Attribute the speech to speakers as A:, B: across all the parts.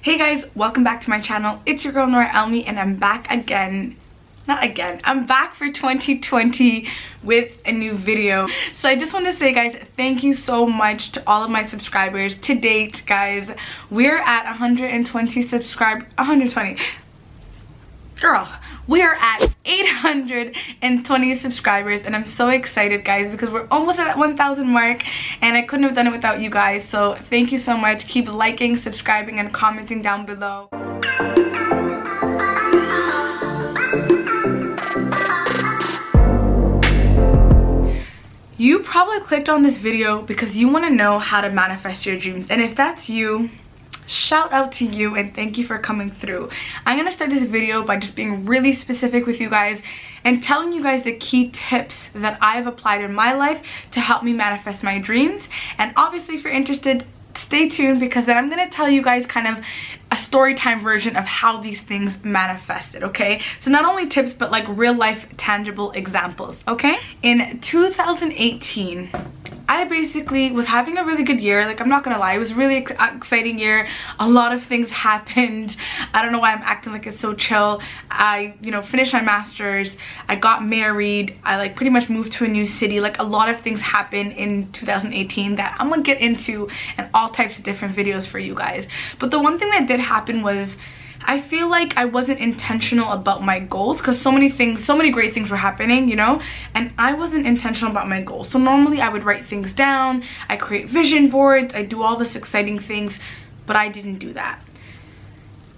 A: Hey guys, welcome back to my channel. It's your girl Nora Elmi and I'm back again. I'm back for 2020 with a new video. So I just want to say, guys, thank you so much to all of my subscribers to date. Guys, we're at 120 subscribers. 120. Girl, we are at 820 subscribers and I'm so excited, guys, because we're almost at that 1,000 mark and I couldn't have done it without you guys. So thank you so much. Keep liking, subscribing, and commenting down below. You probably clicked on this video because you want to know how to manifest your dreams, and if that's you, shout out to you and thank you for coming through. I'm gonna start this video by just being really specific with you guys and telling you guys the key tips that I've applied in my life to help me manifest my dreams. And obviously, if you're interested, stay tuned, because then I'm gonna tell you guys kind of a story time version of how these things manifested. Okay, so not only tips but like real life tangible examples. Okay, in 2018 I basically was having a really good year. Like, I'm not gonna lie, it was a really exciting year. A lot of things happened. I don't know why I'm acting like it's so chill. I, finished my master's. I got married. I like pretty much moved to a new city. Like, a lot of things happened in 2018 that I'm gonna get into in all types of different videos for you guys. But the one thing that did happen was I feel like I wasn't intentional about my goals, because so many great things were happening, and I wasn't intentional about my goals. So normally I would write things down, I create vision boards, I do all this exciting things, but I didn't do that.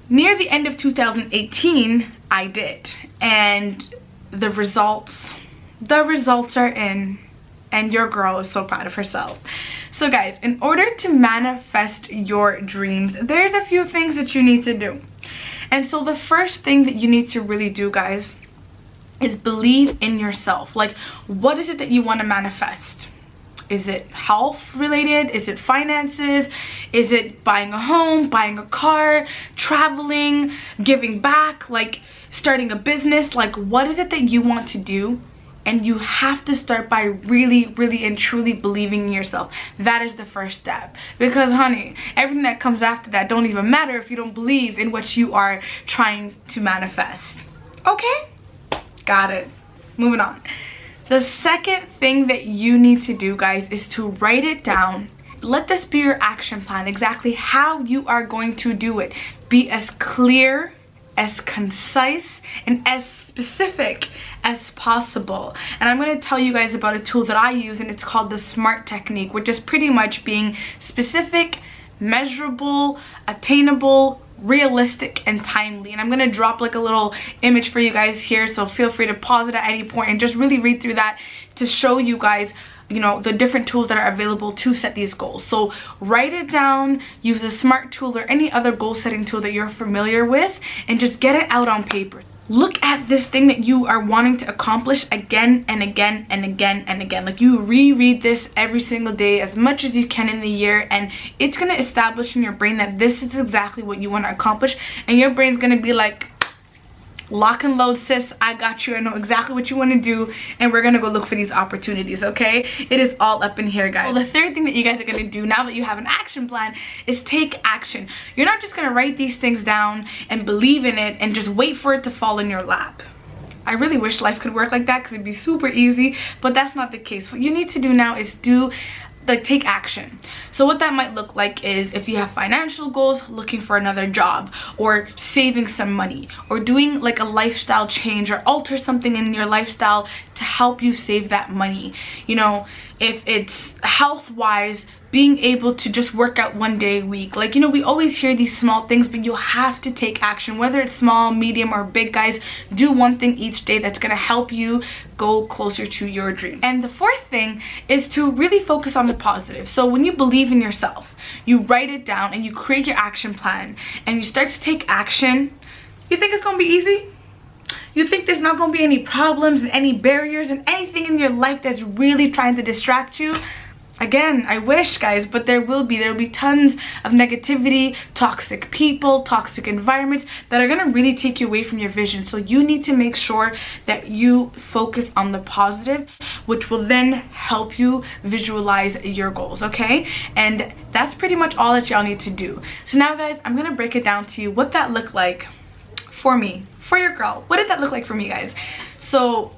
A: Near the end of 2018, I did, and the results are in, and your girl is so proud of herself. So guys, in order to manifest your dreams, there's a few things that you need to do. And so the first thing that you need to really do, guys, is believe in yourself. Like, what is it that you want to manifest? Is it health related? Is it finances? Is it buying a home, buying a car, traveling, giving back, like starting a business? Like, what is it that you want to do? And you have to start by really, really and truly believing in yourself. That is the first step. Because, honey, everything that comes after that don't even matter if you don't believe in what you are trying to manifest. Okay? Got it. Moving on. The second thing that you need to do, guys, is to write it down. Let this be your action plan, exactly how you are going to do it. Be as clear, as concise, and as specific as possible. And I'm going to tell you guys about a tool that I use, and it's called the SMART technique, which is pretty much being specific, measurable, attainable, realistic, and timely. And I'm going to drop like a little image for you guys here, so feel free to pause it at any point and just really read through that to show you guys the different tools that are available to set these goals. So write it down, use a SMART tool or any other goal setting tool that you're familiar with, and just get it out on paper. Look at this thing that you are wanting to accomplish again and again and again and again. Like, you reread this every single day as much as you can in the year, and it's going to establish in your brain that this is exactly what you want to accomplish, and your brain's going to be like, lock and load, sis, I got you. I know exactly what you want to do, and we're gonna go look for these opportunities. Okay, it is all up in here, guys. Well, the third thing that you guys are gonna do now that you have an action plan is take action. You're not just gonna write these things down and believe in it and just wait for it to fall in your lap. I really wish life could work like that, because it'd be super easy, but that's not the case. What you need to do now is take action. So what that might look like is, if you have financial goals, looking for another job, or saving some money, or doing like a lifestyle change, or alter something in your lifestyle to help you save that money. If it's health wise, being able to just work out one day a week. Like, we always hear these small things, but you have to take action, whether it's small, medium, or big, guys. Do one thing each day that's gonna help you go closer to your dream. And the fourth thing is to really focus on the positive. So when you believe in yourself, you write it down and you create your action plan and you start to take action. You think it's gonna be easy? You think there's not gonna be any problems and any barriers and anything in your life that's really trying to distract you? Again, I wish, guys, but there will be tons of negativity, toxic people, toxic environments that are gonna really take you away from your vision. So you need to make sure that you focus on the positive, which will then help you visualize your goals, okay? And that's pretty much all that y'all need to do. So now, guys, I'm gonna break it down to you what that looked like for me, for your girl. What did that look like for me, guys? So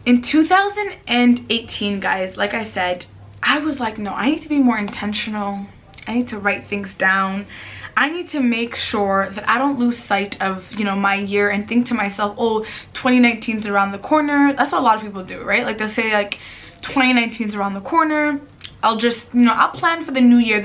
A: in 2018, guys, like I said, I was like, no, I need to be more intentional. I need to write things down. I need to make sure that I don't lose sight of, you know, my year and think to myself, oh, 2019 is around the corner. That's what a lot of people do, right? Like they'll say like 2019 is around the corner. I'll just, you know, I'll plan for the new year,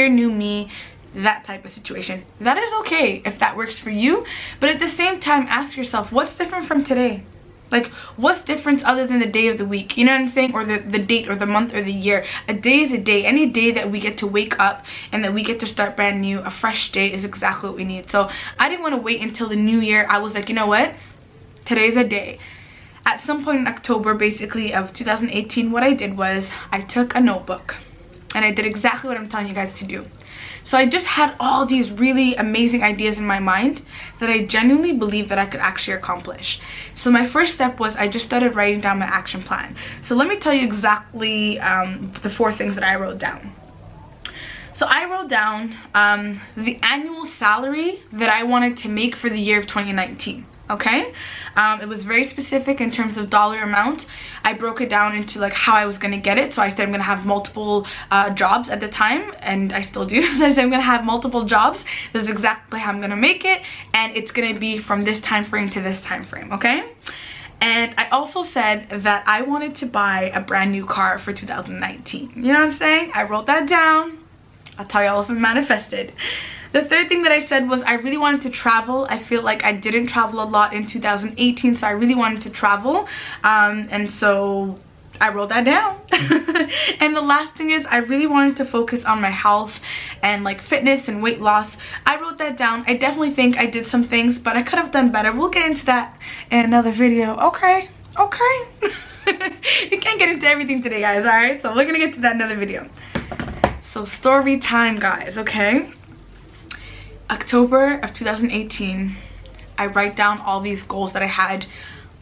A: new me, that type of situation. That is okay if that works for you. But at the same time, ask yourself, what's different from today? Like, what's different other than the day of the week? You know what I'm saying? Or the date or the month or the year. A day is a day. Any day that we get to wake up and that we get to start brand new, a fresh day is exactly what we need. So I didn't want to wait until the new year. I was like, you know what? Today's a day. At some point in October, basically, of 2018, what I did was I took a notebook and I did exactly what I'm telling you guys to do. So I just had all these really amazing ideas in my mind that I genuinely believed that I could actually accomplish. So my first step was I just started writing down my action plan. So let me tell you exactly the 4 things that I wrote down. So I wrote down the annual salary that I wanted to make for the year of 2019. Okay, it was very specific in terms of dollar amount. I broke it down into like how I was gonna get it. So I said I'm gonna have multiple jobs at the time, and I still do. So I said I'm gonna have multiple jobs. This is exactly how I'm gonna make it, and it's gonna be from this time frame to this time frame. Okay, and I also said that I wanted to buy a brand new car for 2019. You know what I'm saying? I wrote that down. I'll tell y'all if it manifested. The third thing that I said was I really wanted to travel. I feel like I didn't travel a lot in 2018, so I really wanted to travel. And so I wrote that down. And the last thing is I really wanted to focus on my health and like fitness and weight loss. I wrote that down. I definitely think I did some things, but I could have done better. We'll get into that in another video. Okay. You can't get into everything today, guys, all right? So we're gonna get to that in another video. So story time, guys, okay? October of 2018, I write down all these goals that I had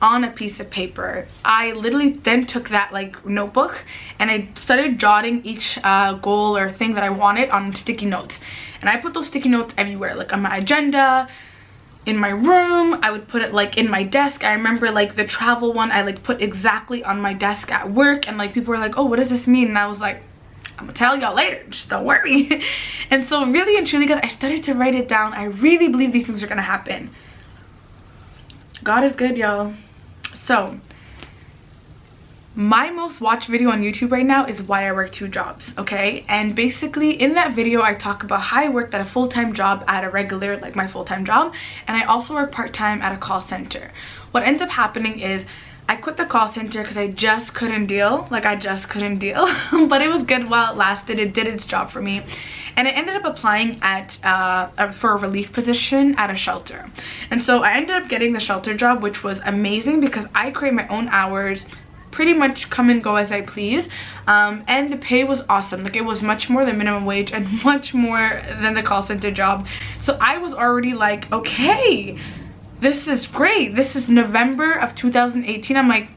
A: on a piece of paper. I literally then took that like notebook and I started jotting each goal or thing that I wanted on sticky notes. And I put those sticky notes everywhere, like on my agenda, in my room. I would put it like in my desk. I remember like the travel one I like put exactly on my desk at work, and like people were like, oh, what does this mean? And I was like, I'm gonna tell y'all later, just don't worry. And so really and truly, guys, I started to write it down. I really believe these things are gonna happen. God is good, y'all. So my most watched video on YouTube right now is why I work 2 jobs, okay? And basically in that video I talk about how I worked at a full-time job at a regular, like my full-time job, and I also work part-time at a call center. What ends up happening is I quit the call center because I just couldn't deal. Like, I just couldn't deal. But it was good while it lasted. It did its job for me. And I ended up applying at for a relief position at a shelter. And so I ended up getting the shelter job, which was amazing because I create my own hours, pretty much come and go as I please. And the pay was awesome. Like, it was much more than minimum wage and much more than the call center job. So I was already like, okay, this is great. This is November of 2018. I'm like,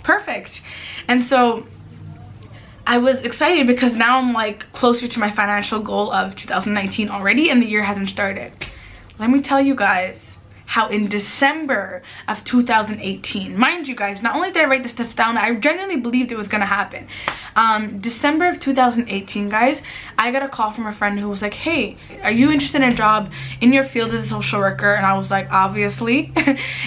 A: perfect. And so I was excited because now I'm like closer to my financial goal of 2019 already, and the year hasn't started. Let me tell you guys how in December of 2018, mind you guys, not only did I write this stuff down, I genuinely believed it was gonna happen. December of 2018, guys, I got a call from a friend who was like, hey, are you interested in a job in your field as a social worker? And I was like, obviously.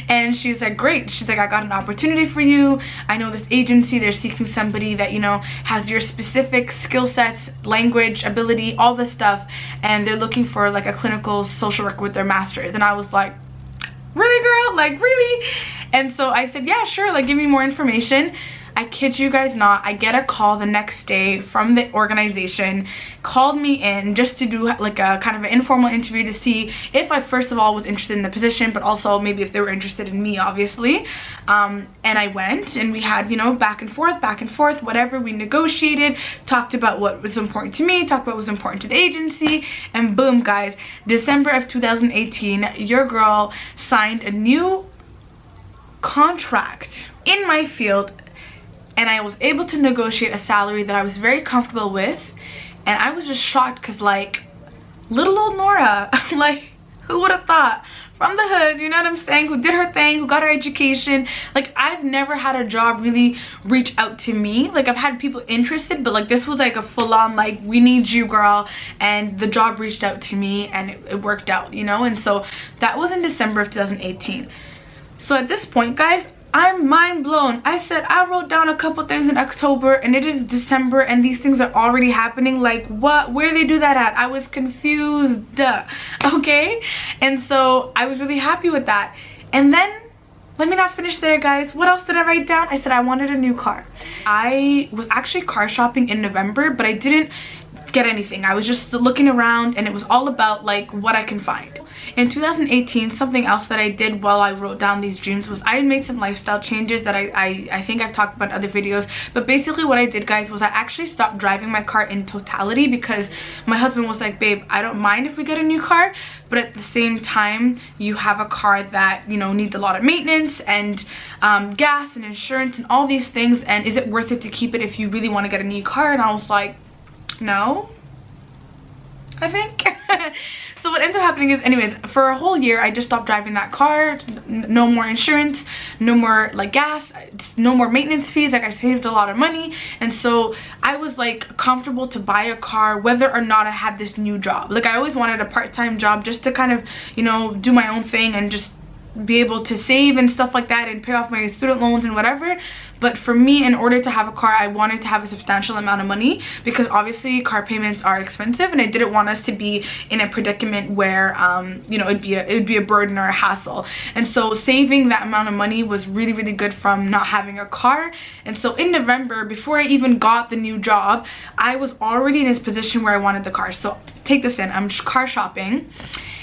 A: And she's like, great. She's like, I got an opportunity for you. I know this agency, they're seeking somebody that, you know, has your specific skill sets, language, ability, all this stuff, and they're looking for like a clinical social worker with their master's. And I was like, really, girl? Like, really? And so I said, yeah, sure, like, give me more information. I kid you guys not, I get a call the next day from the organization, called me in just to do like a kind of an informal interview to see if I first of all was interested in the position, but also maybe if they were interested in me, obviously. And I went, and we had, you know, back and forth, whatever. We negotiated, talked about what was important to me, talked about what was important to the agency, and boom, guys, December of 2018, your girl signed a new contract in my field, and I was able to negotiate a salary that I was very comfortable with. And I was just shocked because, like, little old Nora, like, who would have thought? From the hood, you know what I'm saying, who did her thing, who got her education. Like, I've never had a job really reach out to me. Like, I've had people interested, but like this was like a full-on like, we need you, girl. And the job reached out to me, and it worked out, you know. And so that was in December of 2018. So at this point, guys, I'm mind blown. I said I wrote down a couple things in October, and it is December, and these things are already happening. Like, what? Where they do that at? I was confused, okay? And so I was really happy with that. And then, let me not finish there, guys. What else did I write down? I said I wanted a new car. I was actually car shopping in November, but I didn't get anything. I was just looking around, and it was all about like what I can find. In 2018, something else that I did while I wrote down these dreams was I made some lifestyle changes that I think I've talked about in other videos. But basically what I did, guys, was I actually stopped driving my car in totality, because my husband was like, babe, I don't mind if we get a new car, but at the same time you have a car that, you know, needs a lot of maintenance and gas and insurance and all these things, and is it worth it to keep it if you really want to get a new car? And I was like, no, I think. So what ends up happening is, anyways, for a whole year I just stopped driving that car. No more insurance, no more like gas, no more maintenance fees. Like, I saved a lot of money, and so I was like comfortable to buy a car whether or not I had this new job. Like, I always wanted a part-time job just to kind of, you know, do my own thing and just be able to save and stuff like that and pay off my student loans and whatever. But for me, in order to have a car, I wanted to have a substantial amount of money, because obviously car payments are expensive, and I didn't want us to be in a predicament where you know, it'd be a burden or a hassle. And so saving that amount of money was really, really good from not having a car. And so in November, before I even got the new job, I was already in this position where I wanted the car. So take this in, I'm car shopping.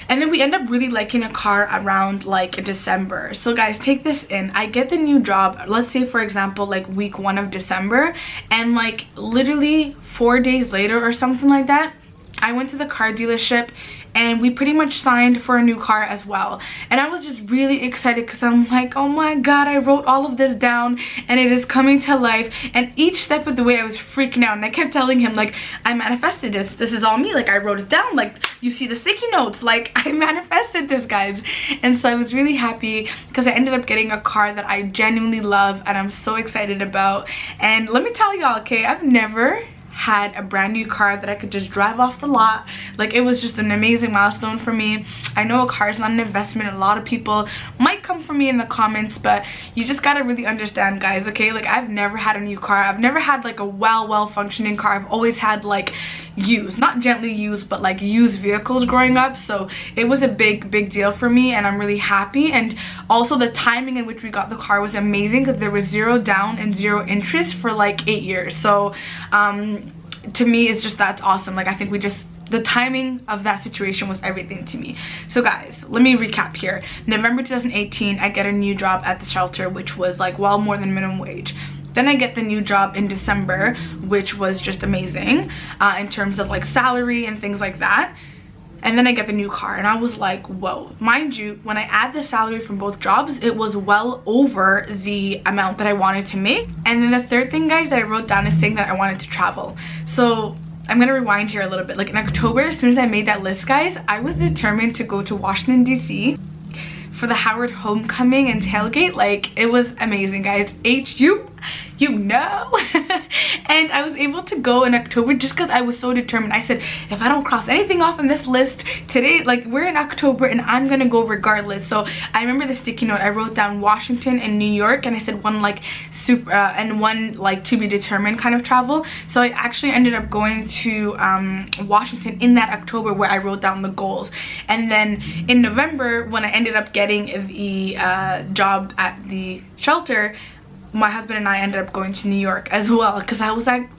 A: And then we end up really liking a car around like December. So guys, take this in. I get the new job, let's say for example like week 1 of December, and like literally 4 days later or something like that, I went to the car dealership and we pretty much signed for a new car as well. And I was just really excited because I'm like, oh my god, I wrote all of this down and it is coming to life. And each step of the way I was freaking out, and I kept telling him like, I manifested this is all me, like I wrote it down, like you see the sticky notes, like I manifested this, guys. And so I was really happy because I ended up getting a car that I genuinely love and I'm so excited about. And let me tell y'all, okay, I've never had a brand new car that I could just drive off the lot. Like, it was just an amazing milestone for me. I know a car is not an investment. A lot of people might come for me in the comments, but you just gotta really understand, guys, okay? Like, I've never had a new car. I've never had like a well functioning car. I've always had like used, not gently used, but like used vehicles growing up. So it was a big deal for me, and I'm really happy. And also the timing in which we got the car was amazing, because there was 0 down and 0 interest for like 8 years. So to me, it's just, that's awesome. Like, I think the timing of that situation was everything to me. So guys, let me recap here. November 2018, I get a new job at the shelter, which was like well more than minimum wage. Then I get the new job in December, which was just amazing in terms of like salary and things like that. And then I get the new car, and I was like, whoa. Mind you, when I add the salary from both jobs, it was well over the amount that I wanted to make. And then the third thing, guys, that I wrote down is saying that I wanted to travel. So I'm gonna rewind here a little bit. Like, in October, as soon as I made that list, guys, I was determined to go to Washington, D.C. for the Howard Homecoming and tailgate. Like, it was amazing, guys. You know. And I was able to go in October just because I was so determined. I said, if I don't cross anything off in this list today, like, we're in October and I'm gonna go regardless. So I remember the sticky note, I wrote down Washington and New York, and I said one like super and one like to be determined kind of travel. So I actually ended up going to Washington in that October, where I wrote down the goals. And then in November, when I ended up getting the job at the shelter, my husband and I ended up going to New York as well, because I was like,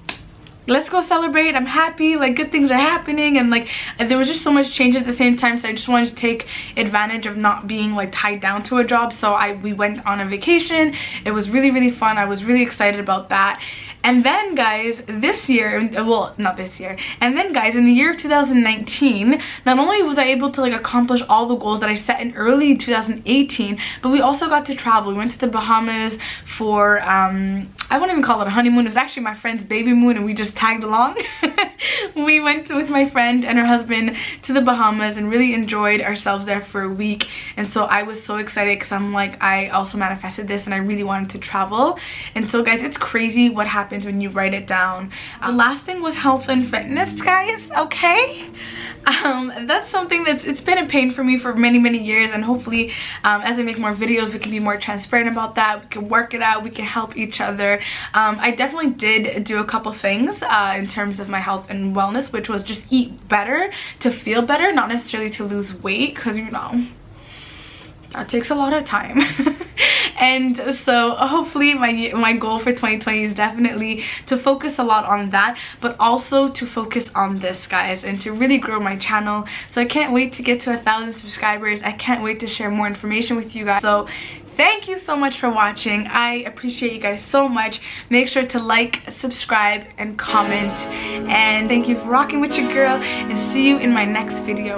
A: let's go celebrate. I'm happy, like good things are happening, and like there was just so much change at the same time, so I just wanted to take advantage of not being like tied down to a job. So we went on a vacation. It was really fun. I was really excited about that. And then guys, this year, well, not this year, and then guys, in the year of 2019, not only was I able to like accomplish all the goals that I set in early 2018, but we also got to travel. We went to the Bahamas for I won't even call it a honeymoon. It was actually my friend's baby moon, and we just tagged along. We went with my friend and her husband to the Bahamas and really enjoyed ourselves there for a week. And so I was so excited, because I'm like, I also manifested this and I really wanted to travel. And so guys, it's crazy what happens when you write it down. The last thing was health and fitness, guys. Okay, that's something it's been a pain for me for many years, and hopefully as I make more videos, we can be more transparent about that. We can work it out, we can help each other. I definitely did do a couple things in terms of my health and wellness, which was just eat better to feel better, not necessarily to lose weight, because you know that takes a lot of time. And so hopefully my goal for 2020 is definitely to focus a lot on that, but also to focus on this, guys, and to really grow my channel. So I can't wait to get to 1,000 subscribers. I can't wait to share more information with you guys. So thank you so much for watching. I appreciate you guys so much. Make sure to like, subscribe, and comment. And thank you for rocking with your girl, and see you in my next video.